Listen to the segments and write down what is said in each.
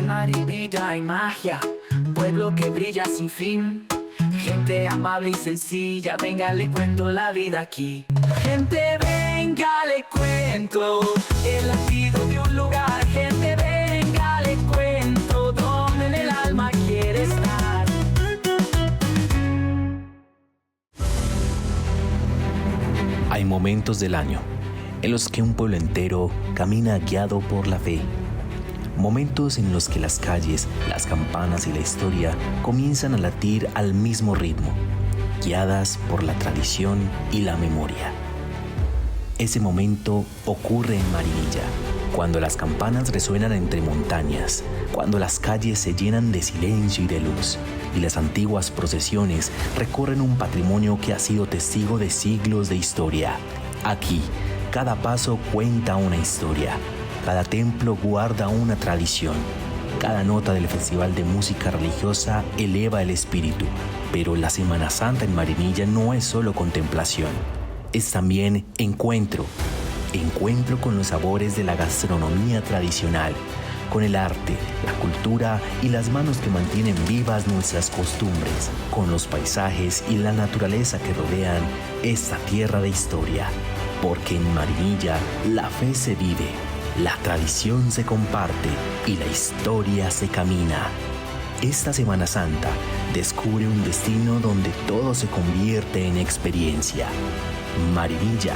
Marinilla hay magia, pueblo que brilla sin fin. Gente amable y sencilla, venga le cuento la vida aquí. Gente venga le cuento el latido de un lugar. Gente venga le cuento donde en el alma quiere estar. Hay momentos del año en los que un pueblo entero camina guiado por la fe. Momentos en los que las calles, las campanas y la historia comienzan a latir al mismo ritmo, guiadas por la tradición y la memoria. Ese momento ocurre en Marinilla, cuando las campanas resuenan entre montañas, cuando las calles se llenan de silencio y de luz, y las antiguas procesiones recorren un patrimonio que ha sido testigo de siglos de historia. Aquí, cada paso cuenta una historia. Cada templo guarda una tradición. Cada nota del Festival de Música Religiosa eleva el espíritu. Pero la Semana Santa en Marinilla no es solo contemplación. Es también encuentro. Encuentro con los sabores de la gastronomía tradicional, con el arte, la cultura y las manos que mantienen vivas nuestras costumbres, con los paisajes y la naturaleza que rodean esta tierra de historia. Porque en Marinilla la fe se vive. La tradición se comparte y la historia se camina. Esta Semana Santa descubre un destino donde todo se convierte en experiencia. Marinilla,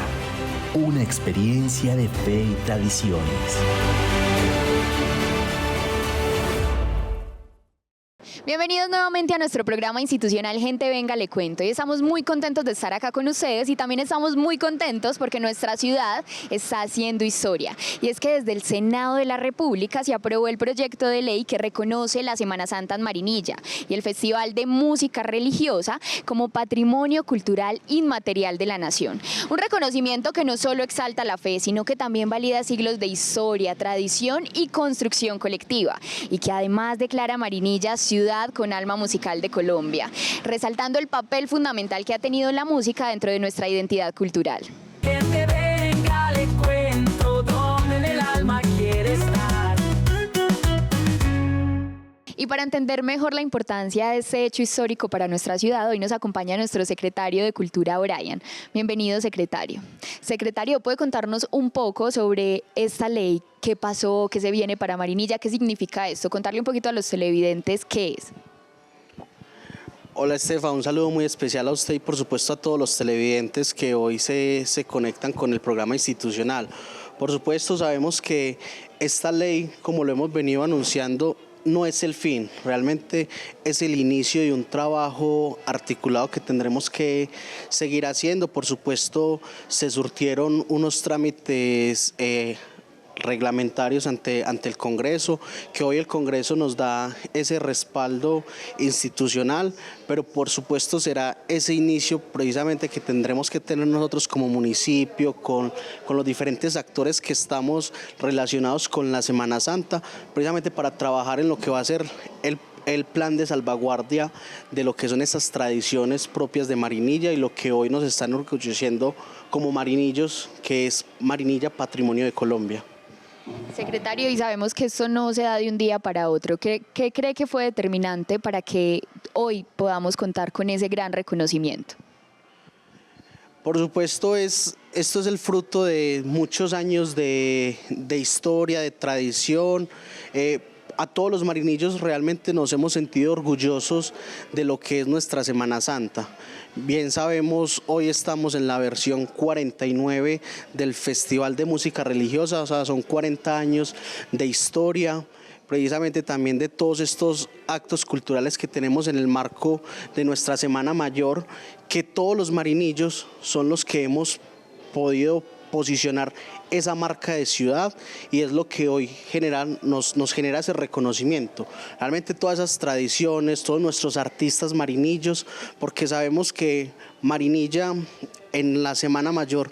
una experiencia de fe y tradiciones. Bienvenidos nuevamente a nuestro programa institucional Gente Venga Le Cuento, y estamos muy contentos de estar acá con ustedes, y también estamos muy contentos porque nuestra ciudad está haciendo historia, y es que desde el Senado de la República se aprobó el proyecto de ley que reconoce la Semana Santa en Marinilla y el Festival de Música Religiosa como Patrimonio Cultural Inmaterial de la Nación. Un reconocimiento que no solo exalta la fe, sino que también valida siglos de historia, tradición y construcción colectiva, y que además declara a Marinilla ciudad con alma musical de Colombia, resaltando el papel fundamental que ha tenido la música dentro de nuestra identidad cultural. Gente venga le cuento donde en el alma quiere estar. Y para entender mejor la importancia de este hecho histórico para nuestra ciudad, hoy nos acompaña nuestro secretario de Cultura, Brian. Bienvenido, secretario. Secretario, ¿puede contarnos un poco sobre esta ley? ¿Qué pasó? ¿Qué se viene para Marinilla? ¿Qué significa esto? Contarle un poquito a los televidentes qué es. Hola Estefa, un saludo muy especial a usted y por supuesto a todos los televidentes que hoy se conectan con el programa institucional. Por supuesto sabemos que esta ley, como lo hemos venido anunciando, no es el fin, realmente es el inicio de un trabajo articulado que tendremos que seguir haciendo. Por supuesto, se surtieron unos trámites reglamentarios ante el Congreso, que hoy el Congreso nos da ese respaldo institucional, pero por supuesto será ese inicio precisamente que tendremos que tener nosotros como municipio, con los diferentes actores que estamos relacionados con la Semana Santa, precisamente para trabajar en lo que va a ser el plan de salvaguardia de lo que son esas tradiciones propias de Marinilla y lo que hoy nos están orgulleciendo como marinillos, que es Marinilla Patrimonio de Colombia. Secretario, y sabemos que esto no se da de un día para otro. ¿Qué cree que fue determinante para que hoy podamos contar con ese gran reconocimiento? Por supuesto, esto es el fruto de muchos años de historia, de tradición. A todos los marinillos realmente nos hemos sentido orgullosos de lo que es nuestra Semana Santa. Bien sabemos, hoy estamos en la versión 49 del Festival de Música Religiosa, o sea, son 40 años de historia, precisamente también de todos estos actos culturales que tenemos en el marco de nuestra Semana Mayor, que todos los marinillos son los que hemos podido posicionar esa marca de ciudad, y es lo que hoy nos genera ese reconocimiento. Realmente todas esas tradiciones, todos nuestros artistas marinillos, porque sabemos que Marinilla en la Semana Mayor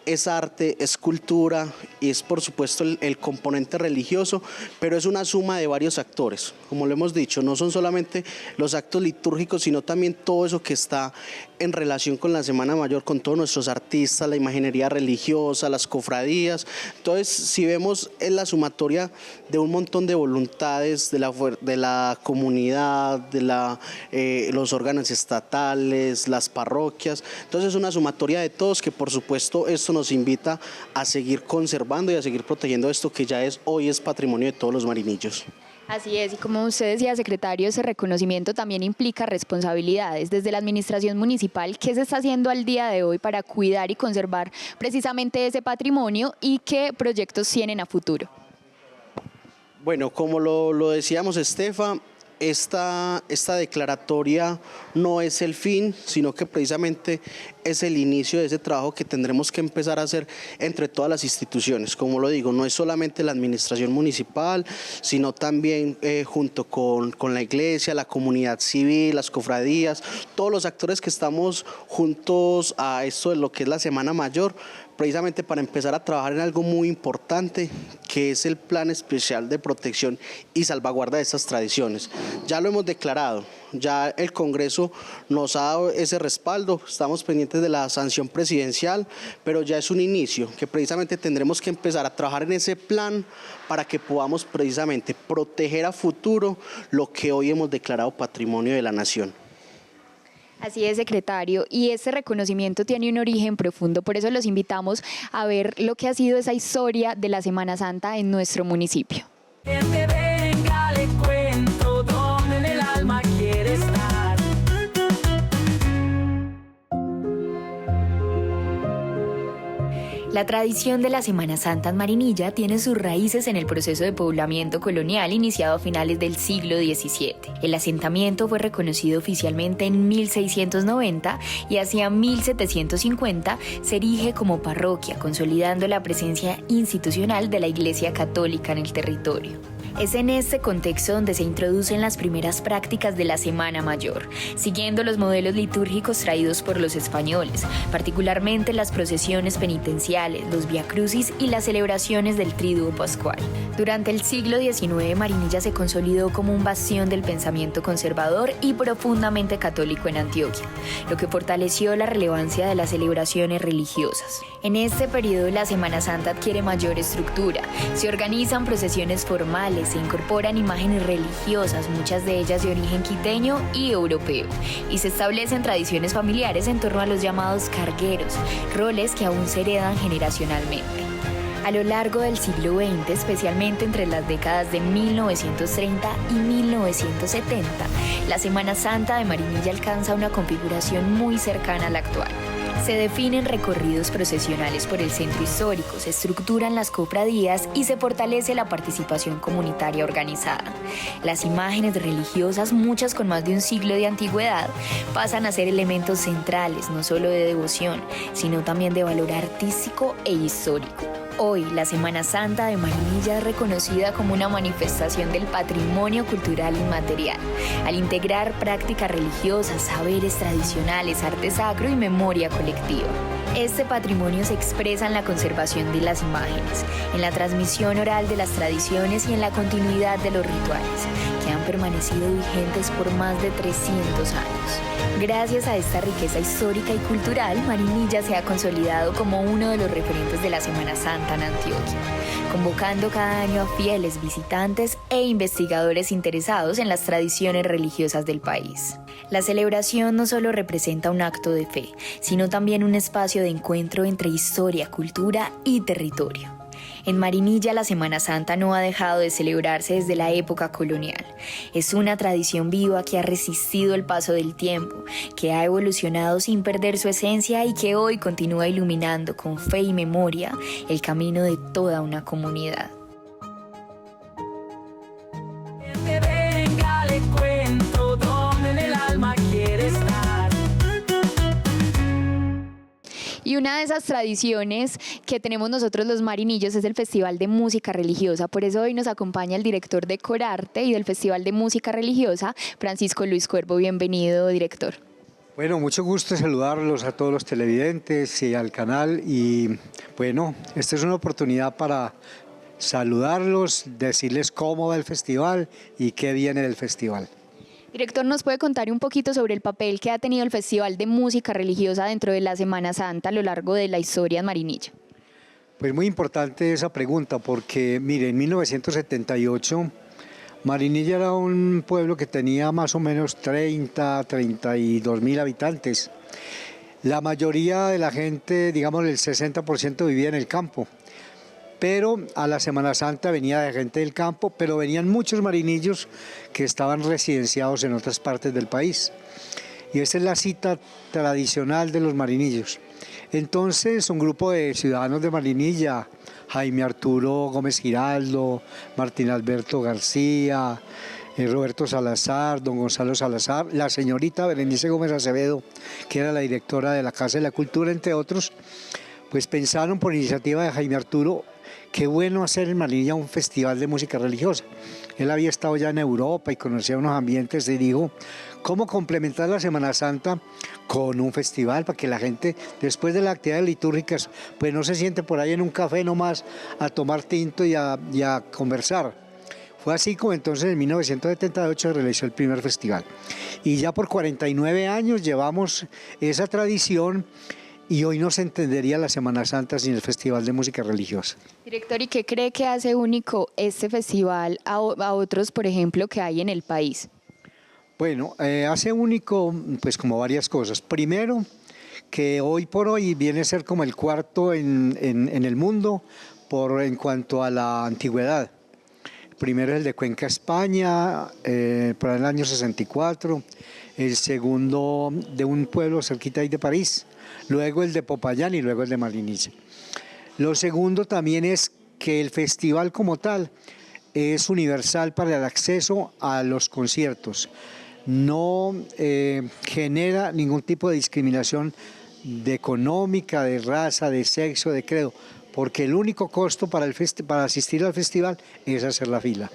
es arte, es cultura y es por supuesto el componente religioso, pero es una suma de varios actores. Como lo hemos dicho, no son solamente los actos litúrgicos, sino también todo eso que está en relación con la Semana Mayor, con todos nuestros artistas, la imaginería religiosa, las cofradías. Entonces, si vemos, es la sumatoria de un montón de voluntades de la comunidad, de los órganos estatales, las parroquias. Entonces, es una sumatoria de todos que, por supuesto, esto nos invita a seguir conservando y a seguir protegiendo esto que ya hoy es patrimonio de todos los marinillos. Así es, y como usted decía, secretario, ese reconocimiento también implica responsabilidades. Desde la administración municipal, ¿qué se está haciendo al día de hoy para cuidar y conservar precisamente ese patrimonio y qué proyectos tienen a futuro? Bueno, como lo decíamos, Estefa, esta declaratoria no es el fin, sino que precisamente es el inicio de ese trabajo que tendremos que empezar a hacer entre todas las instituciones. Como lo digo, no es solamente la administración municipal, sino también junto con la iglesia, la comunidad civil, las cofradías, todos los actores que estamos juntos a esto de lo que es la Semana Mayor, precisamente para empezar a trabajar en algo muy importante, que es el Plan Especial de Protección y Salvaguarda de estas tradiciones. Ya lo hemos declarado, ya el Congreso nos ha dado ese respaldo, estamos pendientes de la sanción presidencial, pero ya es un inicio, que precisamente tendremos que empezar a trabajar en ese plan para que podamos precisamente proteger a futuro lo que hoy hemos declarado patrimonio de la nación. Así es, secretario, y este reconocimiento tiene un origen profundo, por eso los invitamos a ver lo que ha sido esa historia de la Semana Santa en nuestro municipio. Gente, venga, le cuento dónde en el alma quiere estar. La tradición de la Semana Santa en Marinilla tiene sus raíces en el proceso de poblamiento colonial iniciado a finales del siglo XVII. El asentamiento fue reconocido oficialmente en 1690 y hacia 1750 se erige como parroquia, consolidando la presencia institucional de la Iglesia Católica en el territorio. Es en este contexto donde se introducen las primeras prácticas de la Semana Mayor, siguiendo los modelos litúrgicos traídos por los españoles, particularmente las procesiones penitenciales, los viacrucis y las celebraciones del Triduo Pascual. Durante el siglo XIX, Marinilla se consolidó como un bastión del pensamiento conservador y profundamente católico en Antioquia, lo que fortaleció la relevancia de las celebraciones religiosas. En este periodo, la Semana Santa adquiere mayor estructura, se organizan procesiones formales, se incorporan imágenes religiosas, muchas de ellas de origen quiteño y europeo, y se establecen tradiciones familiares en torno a los llamados cargueros, roles que aún se heredan generacionalmente. A lo largo del siglo XX, especialmente entre las décadas de 1930 y 1970, la Semana Santa de Marinilla alcanza una configuración muy cercana a la actual. Se definen recorridos procesionales por el centro histórico, se estructuran las cofradías y se fortalece la participación comunitaria organizada. Las imágenes religiosas, muchas con más de un siglo de antigüedad, pasan a ser elementos centrales no solo de devoción, sino también de valor artístico e histórico. Hoy, la Semana Santa de Marinilla es reconocida como una manifestación del patrimonio cultural inmaterial, al integrar prácticas religiosas, saberes tradicionales, arte sacro y memoria colectiva. Este patrimonio se expresa en la conservación de las imágenes, en la transmisión oral de las tradiciones y en la continuidad de los rituales, que han permanecido vigentes por más de 300 años. Gracias a esta riqueza histórica y cultural, Marinilla se ha consolidado como uno de los referentes de la Semana Santa en Antioquia, convocando cada año a fieles visitantes e investigadores interesados en las tradiciones religiosas del país. La celebración no solo representa un acto de fe, sino también un espacio de encuentro entre historia, cultura y territorio. En Marinilla, la Semana Santa no ha dejado de celebrarse desde la época colonial. Es una tradición viva que ha resistido el paso del tiempo, que ha evolucionado sin perder su esencia y que hoy continúa iluminando con fe y memoria el camino de toda una comunidad. Que venga, le cuento dónde en el alma quiere estar. Y una de esas tradiciones que tenemos nosotros los marinillos es el Festival de Música Religiosa. Por eso hoy nos acompaña el director de Corarte y del Festival de Música Religiosa, Francisco Luis Cuervo. Bienvenido, director. Bueno, mucho gusto saludarlos a todos los televidentes y al canal. Y bueno, esta es una oportunidad para saludarlos, decirles cómo va el festival y qué viene del festival. Director, ¿nos puede contar un poquito sobre el papel que ha tenido el Festival de Música Religiosa dentro de la Semana Santa a lo largo de la historia en Marinilla? Pues muy importante esa pregunta porque, mire, en 1978 Marinilla era un pueblo que tenía más o menos 32 mil habitantes. La mayoría de la gente, digamos el 60% vivía en el campo. Pero a la Semana Santa venía de gente del campo, pero venían muchos marinillos que estaban residenciados en otras partes del país. Y esa es la cita tradicional de los marinillos. Entonces, un grupo de ciudadanos de Marinilla, Jaime Arturo Gómez Giraldo, Martín Alberto García, Roberto Salazar, don Gonzalo Salazar, la señorita Berenice Gómez Acevedo, que era la directora de la Casa de la Cultura, entre otros, pues pensaron por iniciativa de Jaime Arturo, qué bueno hacer en Marinilla un festival de música religiosa. Él había estado ya en Europa y conocía unos ambientes y dijo, ¿cómo complementar la Semana Santa con un festival para que la gente, después de las actividades litúrgicas, pues no se siente por ahí en un café nomás a tomar tinto y a conversar? Fue así como entonces en 1978 se realizó el primer festival. Y ya por 49 años llevamos esa tradición. Y hoy no se entendería la Semana Santa sin el Festival de Música Religiosa. Director, ¿y qué cree que hace único este festival a otros, por ejemplo, que hay en el país? Bueno, hace único pues como varias cosas. Primero, que hoy por hoy viene a ser como el cuarto en el mundo en cuanto a la antigüedad. Primero es el de Cuenca, España, por el año 64. El segundo de un pueblo cerquita ahí de París. Luego el de Popayán y luego el de Marinilla. Lo segundo también es que el festival como tal es universal para el acceso a los conciertos. No genera ningún tipo de discriminación económica, de raza, de sexo, de credo, porque el único costo para asistir al festival es hacer la fila.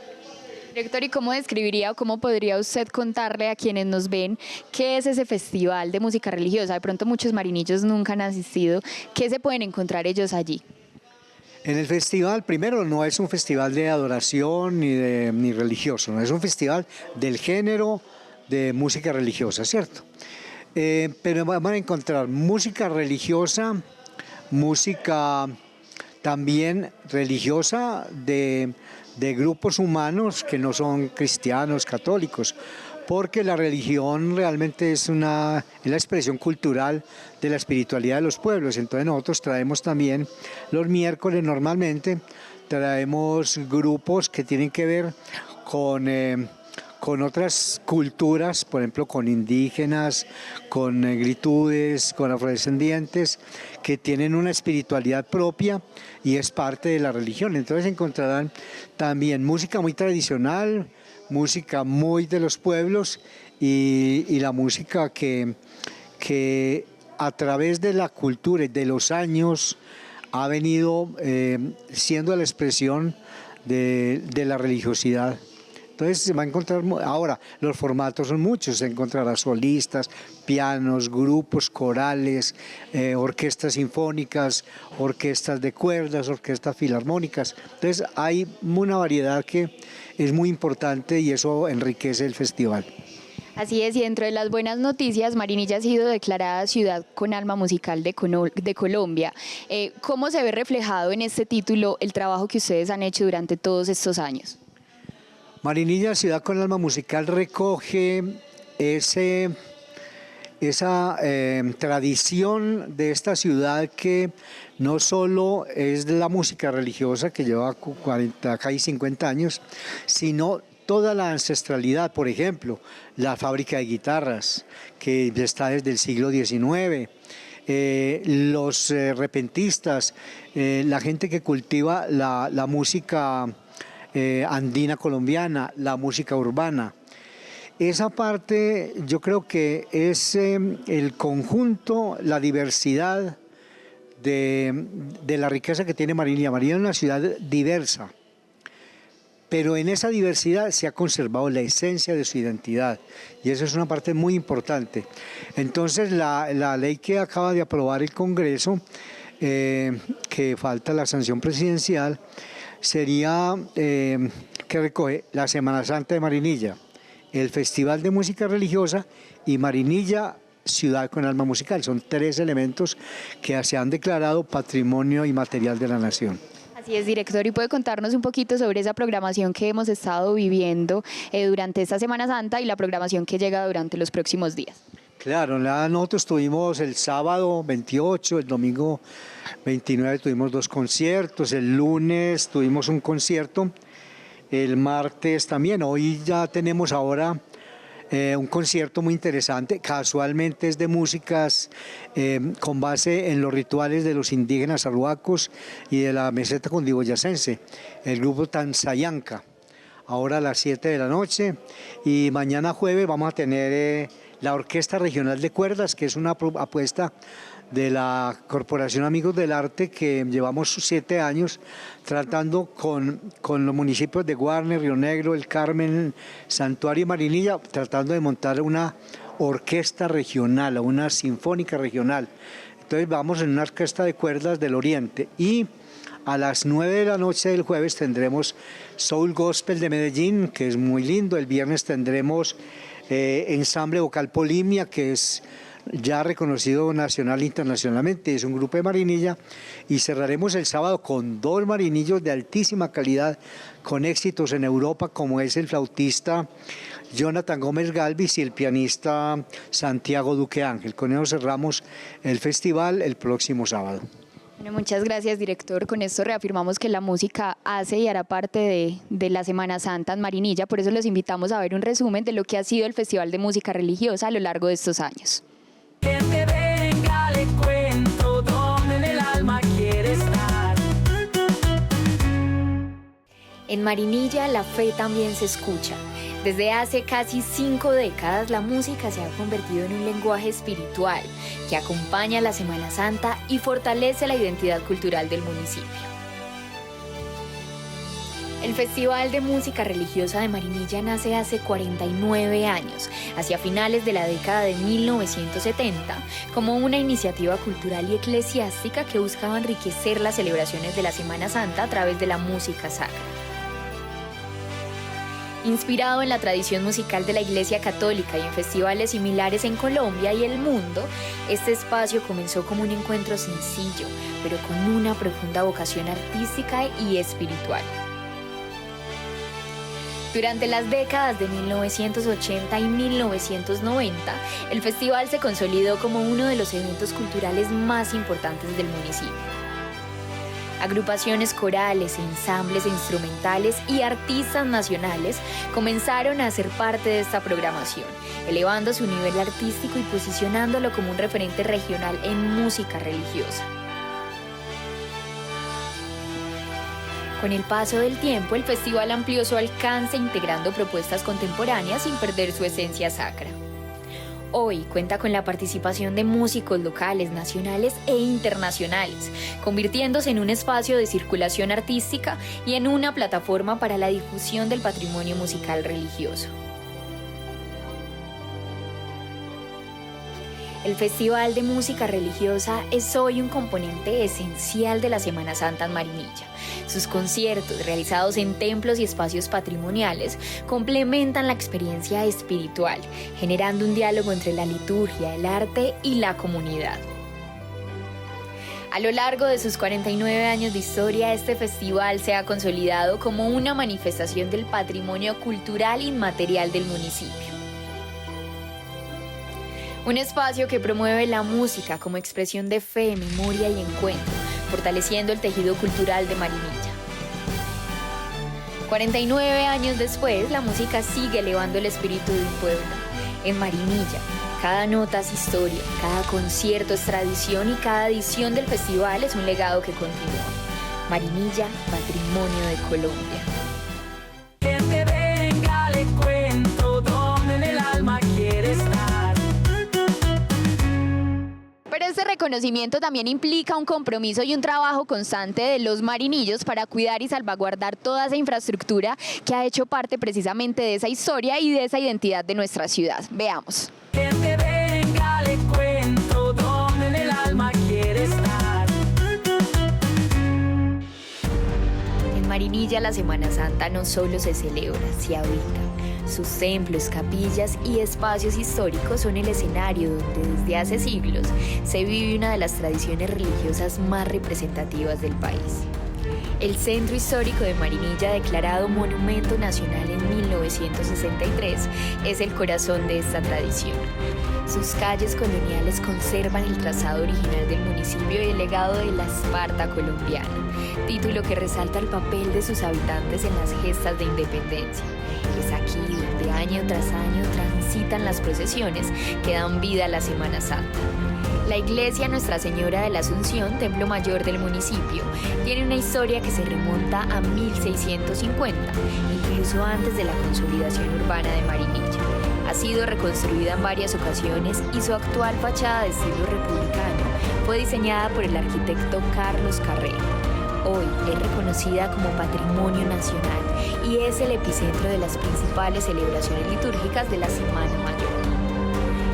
Director, ¿y cómo describiría o cómo podría usted contarle a quienes nos ven qué es ese festival de música religiosa? De pronto muchos marinillos nunca han asistido. ¿Qué se pueden encontrar ellos allí? En el festival, primero, no es un festival de adoración ni religioso, no es un festival del género de música religiosa, ¿cierto? Pero van a encontrar música religiosa, música también religiosa de grupos humanos que no son cristianos, católicos, porque la religión realmente es la expresión cultural de la espiritualidad de los pueblos. Entonces nosotros traemos también los miércoles normalmente, traemos grupos que tienen que ver con otras culturas, por ejemplo con indígenas, con negritudes, con afrodescendientes, que tienen una espiritualidad propia y es parte de la religión. Entonces encontrarán también música muy tradicional, música muy de los pueblos y la música que a través de la cultura y de los años ha venido siendo la expresión de la religiosidad. Entonces se va a encontrar, ahora los formatos son muchos, se encontrará solistas, pianos, grupos, corales, orquestas sinfónicas, orquestas de cuerdas, orquestas filarmónicas. Entonces hay una variedad que es muy importante y eso enriquece el festival. Así es, y dentro de las buenas noticias, Marinilla ha sido declarada ciudad con alma musical de Colombia. ¿Cómo se ve reflejado en este título el trabajo que ustedes han hecho durante todos estos años? Marinilla, ciudad con alma musical, recoge esa tradición de esta ciudad que no solo es la música religiosa que lleva 40, casi 50 años, sino toda la ancestralidad. Por ejemplo, la fábrica de guitarras que está desde el siglo XIX, los repentistas, la gente que cultiva la música andina colombiana, la música urbana. Esa parte yo creo que es el conjunto, la diversidad de la riqueza que tiene Marinilla. Marinilla es una ciudad diversa, pero en esa diversidad se ha conservado la esencia de su identidad y eso es una parte muy importante. Entonces la ley que acaba de aprobar el Congreso, que falta la sanción presidencial, sería que recoge la Semana Santa de Marinilla el Festival de Música Religiosa y Marinilla, Ciudad con Alma Musical. Son 3 elementos que se han declarado Patrimonio Inmaterial de la Nación. Así es, director, y puede contarnos un poquito sobre esa programación que hemos estado viviendo durante esta Semana Santa y la programación que llega durante los próximos días. Claro, nosotros tuvimos el sábado 28, el domingo 29 tuvimos 2 conciertos, el lunes tuvimos un concierto, el martes también. Hoy ya tenemos ahora un concierto muy interesante, casualmente es de músicas con base en los rituales de los indígenas arhuacos y de la meseta cundiboyacense, el grupo Tanzayanca, ahora a las 7 de la noche, y mañana jueves vamos a tener la Orquesta Regional de Cuerdas, que es una apuesta de la Corporación Amigos del Arte, que llevamos 7 años tratando con los municipios de Guarne, Río Negro, El Carmen, Santuario y Marinilla, tratando de montar una orquesta regional o una sinfónica regional. Entonces vamos en una orquesta de cuerdas del Oriente, y a las 9 de la noche del jueves tendremos Soul Gospel de Medellín, que es muy lindo. El viernes tendremos Ensamble Vocal Polimia, que es ya reconocido nacional e internacionalmente, es un grupo de Marinilla, y cerraremos el sábado con 2 marinillos de altísima calidad, con éxitos en Europa, como es el flautista Jonathan Gómez Galvis y el pianista Santiago Duque Ángel. Con eso cerramos el festival el próximo sábado. Bueno, muchas gracias, director. Con esto reafirmamos que la música hace y hará parte de la Semana Santa en Marinilla, por eso los invitamos a ver un resumen de lo que ha sido el Festival de Música Religiosa a lo largo de estos años. Gente, venga, le cuento dónde en el alma quiere estar. En Marinilla la fe también se escucha. Desde hace casi 5 décadas la música se ha convertido en un lenguaje espiritual que acompaña la Semana Santa y fortalece la identidad cultural del municipio. El Festival de Música Religiosa de Marinilla nace hace 49 años, hacia finales de la década de 1970, como una iniciativa cultural y eclesiástica que buscaba enriquecer las celebraciones de la Semana Santa a través de la música sacra. Inspirado en la tradición musical de la Iglesia Católica y en festivales similares en Colombia y el mundo, este espacio comenzó como un encuentro sencillo, pero con una profunda vocación artística y espiritual. Durante las décadas de 1980 y 1990, el festival se consolidó como uno de los eventos culturales más importantes del municipio. Agrupaciones corales, ensambles instrumentales y artistas nacionales comenzaron a ser parte de esta programación, elevando su nivel artístico y posicionándolo como un referente regional en música religiosa. Con el paso del tiempo, el festival amplió su alcance integrando propuestas contemporáneas sin perder su esencia sacra. Hoy cuenta con la participación de músicos locales, nacionales e internacionales, convirtiéndose en un espacio de circulación artística y en una plataforma para la difusión del patrimonio musical religioso. El Festival de Música Religiosa es hoy un componente esencial de la Semana Santa en Marinilla. Sus conciertos, realizados en templos y espacios patrimoniales, complementan la experiencia espiritual, generando un diálogo entre la liturgia, el arte y la comunidad. A lo largo de sus 49 años de historia, este festival se ha consolidado como una manifestación del patrimonio cultural inmaterial del municipio. Un espacio que promueve la música como expresión de fe, memoria y encuentro, fortaleciendo el tejido cultural de Marinilla. 49 años después, la música sigue elevando el espíritu de un pueblo. En Marinilla, cada nota es historia, cada concierto es tradición y cada edición del festival es un legado que continúa. Marinilla, patrimonio de Colombia. Gente, venga, le cuento dónde en el alma quiere estar. Pero este reconocimiento también implica un compromiso y un trabajo constante de los marinillos para cuidar y salvaguardar toda esa infraestructura que ha hecho parte precisamente de esa historia y de esa identidad de nuestra ciudad. Veamos. Gente, venga, le cuento dónde en el alma quiere estar. En Marinilla la Semana Santa no solo se celebra, se habita. Sus templos, capillas y espacios históricos son el escenario donde desde hace siglos se vive una de las tradiciones religiosas más representativas del país. El Centro Histórico de Marinilla, declarado Monumento Nacional en 1963, es el corazón de esta tradición. Sus calles coloniales conservan el trazado original del municipio y el legado de la Esparta colombiana, título que resalta el papel de sus habitantes en las gestas de independencia. Es aquí donde año tras año transitan las procesiones que dan vida a la Semana Santa. La iglesia Nuestra Señora de la Asunción, templo mayor del municipio, tiene una historia que se remonta a 1650, incluso antes de la consolidación urbana de Marinilla. Ha sido reconstruida en varias ocasiones y su actual fachada de estilo republicano fue diseñada por el arquitecto Carlos Carrera. Hoy es reconocida como Patrimonio Nacional y es el epicentro de las principales celebraciones litúrgicas de la Semana Mayor.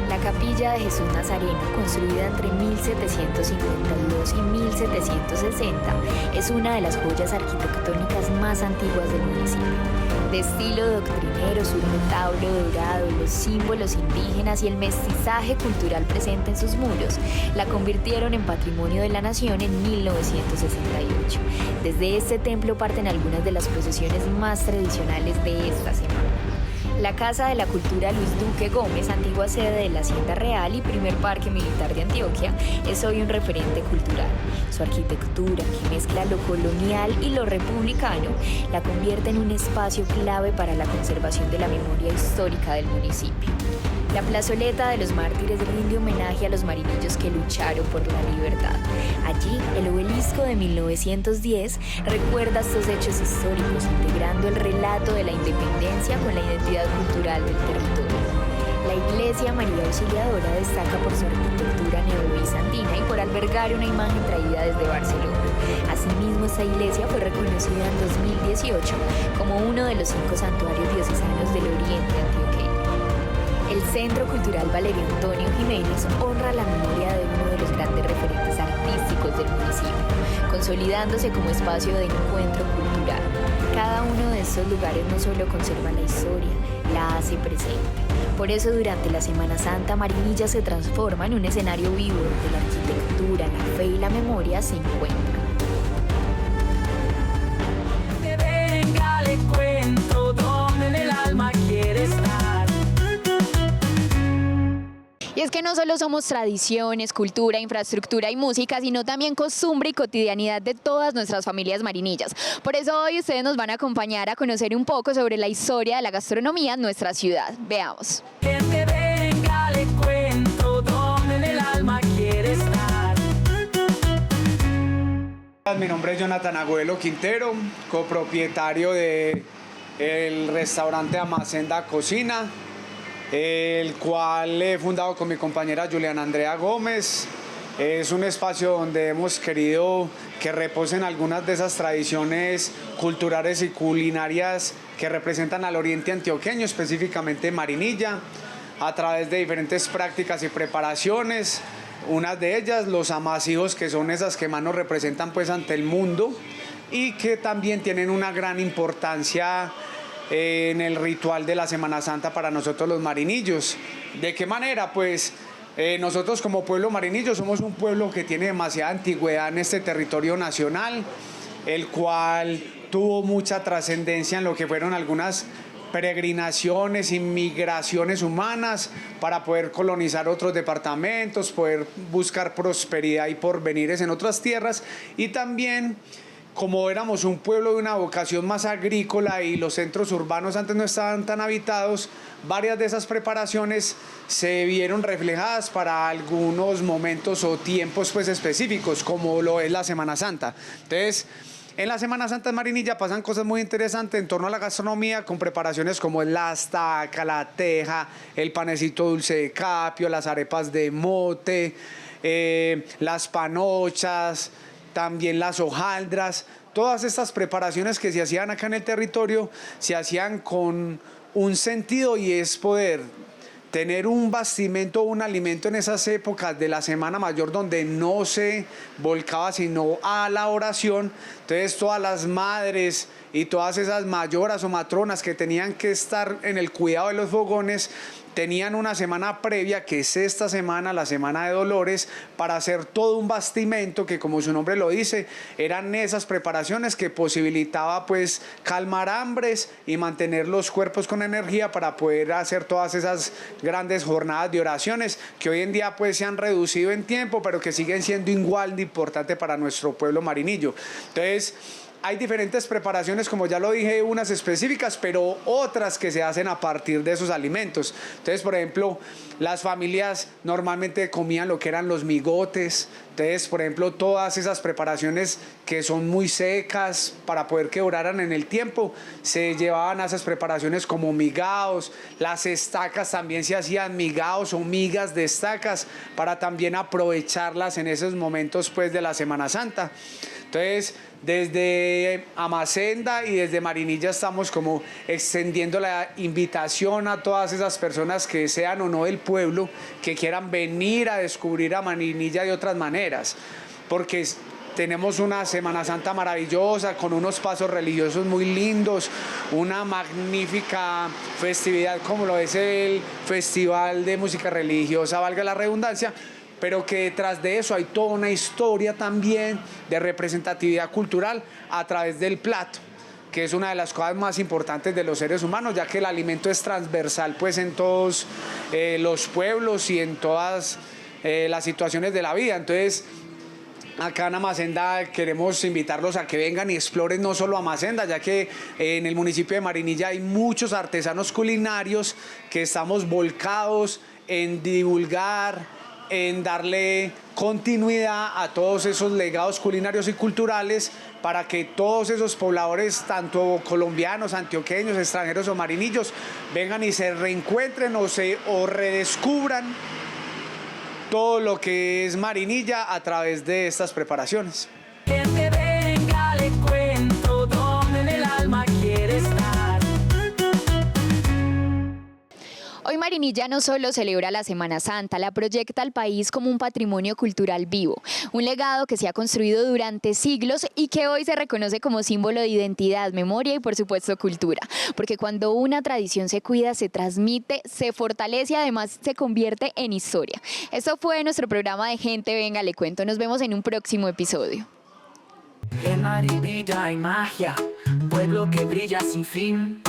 La Capilla de Jesús Nazareno, construida entre 1752 y 1760, es una de las joyas arquitectónicas más antiguas del municipio. De estilo doctrinero, su retablo dorado, los símbolos indígenas y el mestizaje cultural presente en sus muros la convirtieron en Patrimonio de la Nación en 1968. Desde este templo parten algunas de las procesiones más tradicionales de esta semana. La Casa de la Cultura Luis Duque Gómez, antigua sede de la Hacienda Real y primer parque militar de Antioquia, es hoy un referente cultural. Su arquitectura, que mezcla lo colonial y lo republicano, la convierte en un espacio clave para la conservación de la memoria histórica del municipio. La plazoleta de los mártires rinde homenaje a los marinillos que lucharon por la libertad. Allí, el obelisco de 1910 recuerda estos hechos históricos, integrando el relato de la independencia con la identidad cultural del territorio. La iglesia María Auxiliadora destaca por su arquitectura neobizantina y por albergar una imagen traída desde Barcelona. Asimismo, esta iglesia fue reconocida en 2018 como uno de los 5 santuarios diocesanos del Oriente antioqueño. El Centro Cultural Valerio Antonio Jiménez honra la memoria de uno de los grandes referentes artísticos del municipio, consolidándose como espacio de encuentro cultural. Cada uno de estos lugares no solo conserva la historia, la hace presente. Por eso, durante la Semana Santa, Marinilla se transforma en un escenario vivo donde la arquitectura, la fe y la memoria se encuentran. Que venga, le cuento donde en el alma quiere estar. Y es que no solo somos tradiciones, cultura, infraestructura y música, sino también costumbre y cotidianidad de todas nuestras familias marinillas. Por eso hoy ustedes nos van a acompañar a conocer un poco sobre la historia de la gastronomía en nuestra ciudad. Veamos. Que venga, le cuento donde en el alma quiere estar. Mi nombre es Jonathan Agüelo Quintero, copropietario del restaurante Amacenda Cocina, el cual he fundado con mi compañera Juliana Andrea Gómez. Es un espacio donde hemos querido que reposen algunas de esas tradiciones culturales y culinarias que representan al oriente antioqueño, específicamente Marinilla, a través de diferentes prácticas y preparaciones. Unas de ellas, los amasijos, que son esas que más nos representan pues ante el mundo y que también tienen una gran importancia en el ritual de la Semana Santa para nosotros los marinillos. ¿De qué manera? Pues nosotros como pueblo marinillo somos un pueblo que tiene demasiada antigüedad en este territorio nacional, el cual tuvo mucha trascendencia en lo que fueron algunas peregrinaciones y migraciones humanas para poder colonizar otros departamentos, poder buscar prosperidad y porvenires en otras tierras, y también como éramos un pueblo de una vocación más agrícola y los centros urbanos antes no estaban tan habitados, varias de esas preparaciones se vieron reflejadas para algunos momentos o tiempos pues específicos, como lo es la Semana Santa. Entonces, en la Semana Santa en Marinilla pasan cosas muy interesantes en torno a la gastronomía, con preparaciones como la estaca, la teja, el panecito dulce de capio, las arepas de mote, las panochas, también las hojaldras. Todas estas preparaciones que se hacían acá en el territorio se hacían con un sentido, y es poder tener un bastimento o un alimento en esas épocas de la Semana Mayor donde no se volcaba sino a la oración. Entonces todas las madres y todas esas mayoras o matronas que tenían que estar en el cuidado de los fogones tenían una semana previa, que es esta semana, la Semana de Dolores, para hacer todo un bastimento que, como su nombre lo dice, eran esas preparaciones que posibilitaba pues calmar hambres y mantener los cuerpos con energía para poder hacer todas esas grandes jornadas de oraciones que hoy en día pues se han reducido en tiempo, pero que siguen siendo igual de importante para nuestro pueblo marinillo. Entonces, hay diferentes preparaciones, como ya lo dije, unas específicas, pero otras que se hacen a partir de esos alimentos. Entonces, por ejemplo, las familias normalmente comían lo que eran los migotes. Entonces, por ejemplo, todas esas preparaciones que son muy secas para poder que duraran en el tiempo, se llevaban a esas preparaciones como migaos. Las estacas también se hacían migaos o migas de estacas para también aprovecharlas en esos momentos pues de la Semana Santa. Entonces, desde Amacenda y desde Marinilla estamos como extendiendo la invitación a todas esas personas que sean o no del pueblo, que quieran venir a descubrir a Marinilla de otras maneras, porque tenemos una Semana Santa maravillosa, con unos pasos religiosos muy lindos, una magnífica festividad como lo es el Festival de Música Religiosa, valga la redundancia, pero que detrás de eso hay toda una historia también de representatividad cultural a través del plato, que es una de las cosas más importantes de los seres humanos, ya que el alimento es transversal pues en todos los pueblos y en todas las situaciones de la vida. Entonces, acá en Amacenda queremos invitarlos a que vengan y exploren no solo Amacenda, ya que en el municipio de Marinilla hay muchos artesanos culinarios que estamos volcados en divulgar, en darle continuidad a todos esos legados culinarios y culturales para que todos esos pobladores, tanto colombianos, antioqueños, extranjeros o marinillos, vengan y se reencuentren o redescubran todo lo que es Marinilla a través de estas preparaciones. Gente, venga, le cuento donde en el alma quiere estar. Hoy Marinilla no solo celebra la Semana Santa, la proyecta al país como un patrimonio cultural vivo, un legado que se ha construido durante siglos y que hoy se reconoce como símbolo de identidad, memoria y por supuesto cultura, porque cuando una tradición se cuida, se transmite, se fortalece y además se convierte en historia. Esto fue nuestro programa de Gente Venga Le Cuento, nos vemos en un próximo episodio. En Marinilla hay magia, pueblo que brilla sin fin.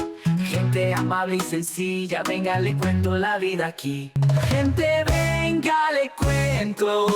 Gente amable y sencilla, venga, le cuento la vida aquí. Gente, venga, le cuento.